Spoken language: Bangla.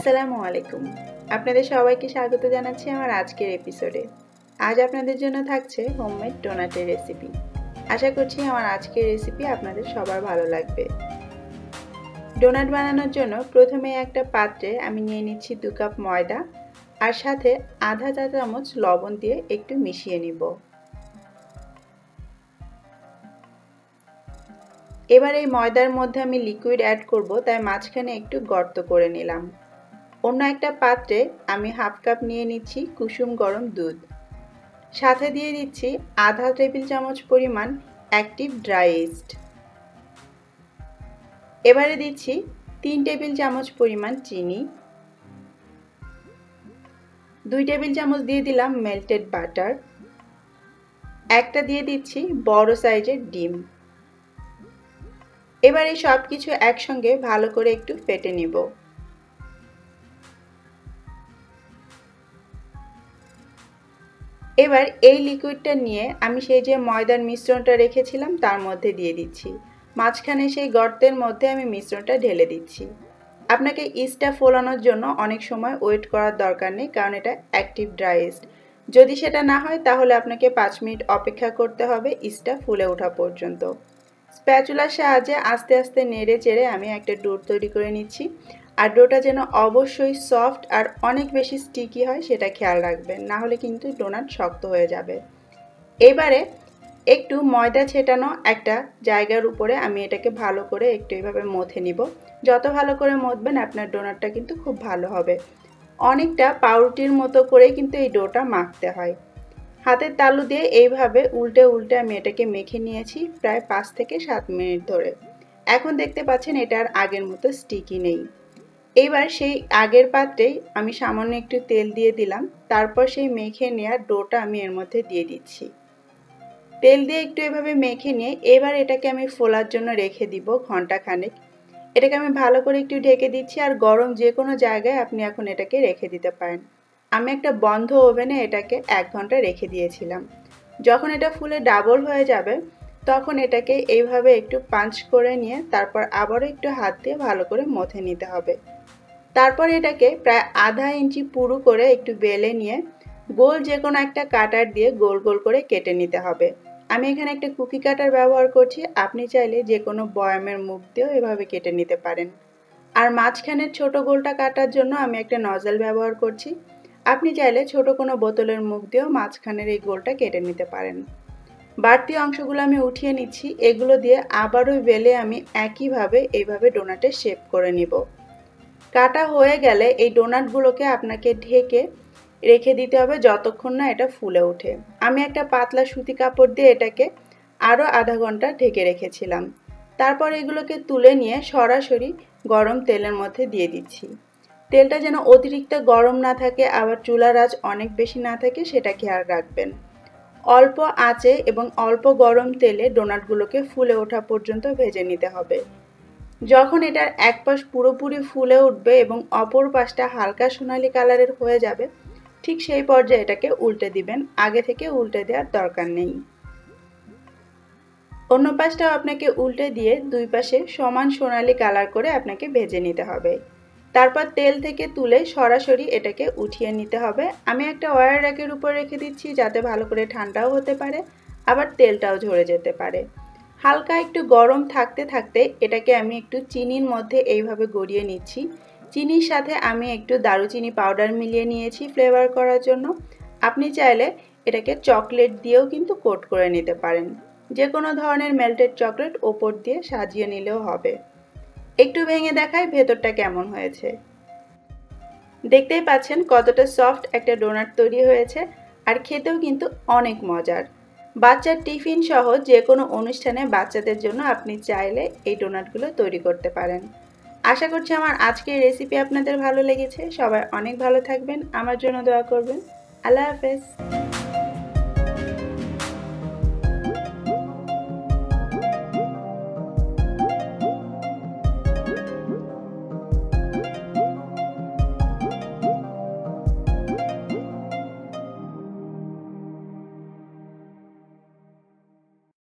আসসালামু আলাইকুম। আপনাদের সবাইকে স্বাগত জানাচ্ছি আমার আজকের এপিসোডে। আজ আপনাদের জন্য থাকছে হোমমেড ডোনাটের রেসিপি। আশা করছি আমার আজকের রেসিপি আপনাদের সবার ভালো লাগবে। ডোনাট বানানোর জন্য প্রথমে একটা পাত্রে আমি নিয়ে নিচ্ছি 2 কাপ ময়দা আর সাথে আধা চা চামচ লবণ দিয়ে একটু মিশিয়ে নিব। এবার এই ময়দার মধ্যে আমি লিকুইড অ্যাড করব, তাই মাঝখানে একটু গর্ত করে নিলাম। অন্য একটা পাত্রে আমি হাফ কাপ নিয়ে নিচ্ছি কুসুম গরম দুধ, সাথে দিয়ে দিচ্ছি আধা টেবিল চামচ পরিমাণ অ্যাক্টিভ ড্রাই ইস্ট। এবারে দিচ্ছি 3 টেবিল চামচ পরিমাণ চিনি, 2 টেবিল চামচ দিয়ে দিলাম মেল্টেড বাটার, একটা দিয়ে দিচ্ছি বড় সাইজের ডিম। এবার এই সব কিছু একসঙ্গে ভালো করে একটু ফেটে নিব। এবার এই লিকুইডটা নিয়ে আমি সেই যে ময়দার মিশ্রণটা রেখেছিলাম তার মধ্যে দিয়ে দিচ্ছি। মাঝখানে সেই গর্তের মধ্যে আমি মিশ্রণটা ঢেলে দিচ্ছি। আপনাকে ইস্টটা ফোলানোর জন্য অনেক সময় ওয়েট করার দরকার নেই, কারণ এটা অ্যাক্টিভ ড্রাই ইস্ট। যদি সেটা না হয় তাহলে আপনাকে 5 মিনিট অপেক্ষা করতে হবে ইস্টটা ফুলে ওঠা পর্যন্ত। স্প্যাচুলার সাহায্যে আস্তে আস্তে নেড়ে চেড়ে আমি একটা ডো তৈরি করে নিচ্ছি। আর ডোটা যেন অবশ্যই সফট আর অনেক বেশি স্টিকি হয় সেটা খেয়াল রাখবেন, না হলে কিন্তু ডোনাট শক্ত হয়ে যাবে। এবারে একটু ময়দা ছেটানো একটা জায়গার উপরে আমি এটাকে ভালো করে একটু এইভাবে মথে নিব। যত ভালো করে মথবেন আপনার ডোনাটটা কিন্তু খুব ভালো হবে। অনেকটা পাউরুটির মতো করে কিন্তু এই ডোটা মাখতে হয়। হাতের তালু দিয়ে এইভাবে উল্টে উল্টে আমি এটাকে মেখে নিয়েছি প্রায় 5 থেকে 7 মিনিট ধরে। এখন দেখতে পাচ্ছেন এটা আর আগের মতো স্টিকি নেই। এইবার সেই আগের পাত্রেই আমি সামান্য একটু তেল দিয়ে দিলাম, তারপর সেই মেখে নেওয়া ডোটা আমি এর মধ্যে দিয়ে দিচ্ছি। তেল দিয়ে একটু এভাবে মেখে নিয়ে এবার এটাকে আমি ফোলার জন্য রেখে দিব ঘন্টাখানেক। এটাকে আমি ভালো করে একটু ঢেকে দিচ্ছি, আর গরম যে কোনো জায়গায় আপনি এখন এটাকে রেখে দিতে পারেন। আমি একটা বন্ধ ওভেনে এটাকে 1 ঘন্টা রেখে দিয়েছিলাম। যখন এটা ফুলে ডাবল হয়ে যাবে তখন এটাকে এইভাবে একটু পাঞ্চ করে নিয়ে তারপর আবারও একটু হাত দিয়ে ভালো করে মথে নিতে হবে। তারপর এটাকে প্রায় আধা ইঞ্চি পুরু করে একটু বেলে নিয়ে গোল যে কোনো একটা কাটার দিয়ে গোল গোল করে কেটে নিতে হবে। আমি এখানে একটা কুকি কাটার ব্যবহার করছি, আপনি চাইলে যে কোনো বয়ামের মুখ দিয়েও এভাবে কেটে নিতে পারেন। আর মাঝখানের ছোট গোলটা কাটার জন্য আমি একটা নজল ব্যবহার করছি। আপনি চাইলে ছোট কোনো বোতলের মুখ দিয়েও মাঝখানের এই গোলটা কেটে নিতে পারেন। বাড়তি অংশগুলো আমি উঠিয়ে নিচ্ছি। এগুলো দিয়ে আবারও বেলে আমি একইভাবে এইভাবে ডোনাটের শেপ করে নিব। কাটা হয়ে গেলে এই ডোনাটগুলোকে আপনাকে ঢেকে রেখে দিতে হবে যতক্ষণ না এটা ফুলে ওঠে। আমি একটা পাতলা সুতি কাপড় দিয়ে এটাকে আরও আধা ঘন্টা ঢেকে রেখেছিলাম। তারপর এগুলোকে তুলে নিয়ে সরাসরি গরম তেলের মধ্যে দিয়ে দিচ্ছি। তেলটা যেন অতিরিক্ত গরম না থাকে, আবার চুলার আঁচ অনেক বেশি না থাকে সেটা খেয়াল রাখবেন। অল্প আঁচে এবং অল্প গরম তেলে ডোনাটগুলোকে ফুলে ওঠা পর্যন্ত ভেজে নিতে হবে। যখন এটার এক পাশ পুরোপুরি ফুলে উঠবে এবং অপর পাশটা হালকা সোনালি কালারের হয়ে যাবে, ঠিক সেই পর্যায়ে এটাকে উল্টে দিবেন। আগে থেকে উল্টে দেওয়ার দরকার নেই। অন্য পাশটাও আপনাকে উল্টে দিয়ে দুই পাশে সমান সোনালি কালার করে আপনাকে ভেজে নিতে হবে। তারপর তেল থেকে তুলে সরাসরি এটাকে উঠিয়ে নিতে হবে। আমি একটা ওয়্যার র্যাকের উপর রেখে দিচ্ছি যাতে ভালো করে ঠান্ডাও হতে পারে, আবার তেলটাও ঝরে যেতে পারে। হালকা একটু গরম থাকতে থাকতে এটাকে আমি একটু চিনির মধ্যে এইভাবে গড়িয়ে নিচ্ছি। চিনির সাথে আমি একটু দারুচিনি পাউডার মিলিয়ে নিয়েছি ফ্লেভার করার জন্য। আপনি চাইলে এটাকে চকলেট দিয়েও কিন্তু কোট করে নিতে পারেন। যে কোনো ধরনের মেল্টেড চকলেট ওপর দিয়ে সাজিয়ে নিলেও হবে। একটু ভেঙে দেখাই ভেতরটা কেমন হয়েছে। দেখতেই পাচ্ছেন কতটা সফট একটা ডোনাট তৈরি হয়েছে, আর খেতেও কিন্তু অনেক মজার। বাচ্চার টিফিন সহ যে কোনো অনুষ্ঠানে বাচ্চাদের জন্য আপনি চাইলে এই ডোনাটগুলো তৈরি করতে পারেন। আশা করছি আমার আজকের রেসিপি আপনাদের ভালো লেগেছে। সবাই অনেক ভালো থাকবেন, আমার জন্য দোয়া করবেন। আল্লাহ হাফেজ।